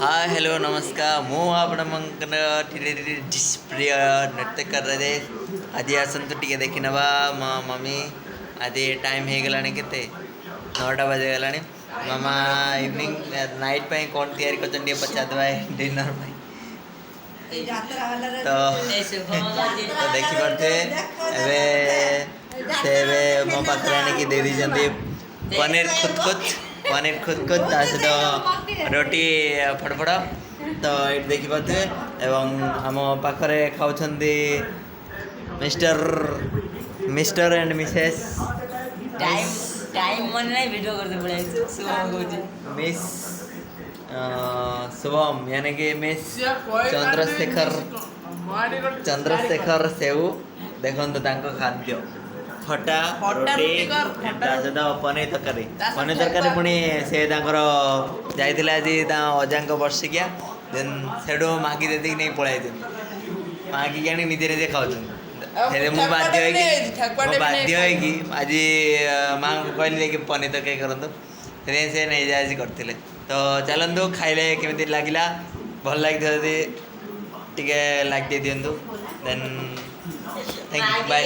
Hi hello नमस्कार मु आपण प्रिय नृत्य कर रहे आज आसतु टे देखी नवा मो मम्मी आज टाइम हो गला के 9टा बजे गला मामा इवनिंग नाइट पे कौन तैयारी कर पचार डिनर तो देखी पारे से मो पाखे आनिकी दे दी पनीर खुद सहित रोटी फड़फड़ तो ये देखी पारे एवं आम पाखे खाऊँ मिस्टर एंड मिसेस टाइम मन नहीं वीडियो करते पड़े शुभम मिस शुभम यानी कि मिस चंद्रशेखर सेऊ देखो खाद्य खटा रोटी पनीर तरकारी पुणी से जाते आज अजा वर्षिकिया देन से मागी दे नहीं पलि मागिक आनी निजे निजे खाऊ मु बाध्य आज माँ को कहली कि पनीर तरकारी करूँ से नहीं जा करते तो चलतु खाइले केमी लगे भल लगी टे लाइक दे दिंतु देन थैंक यू बाय।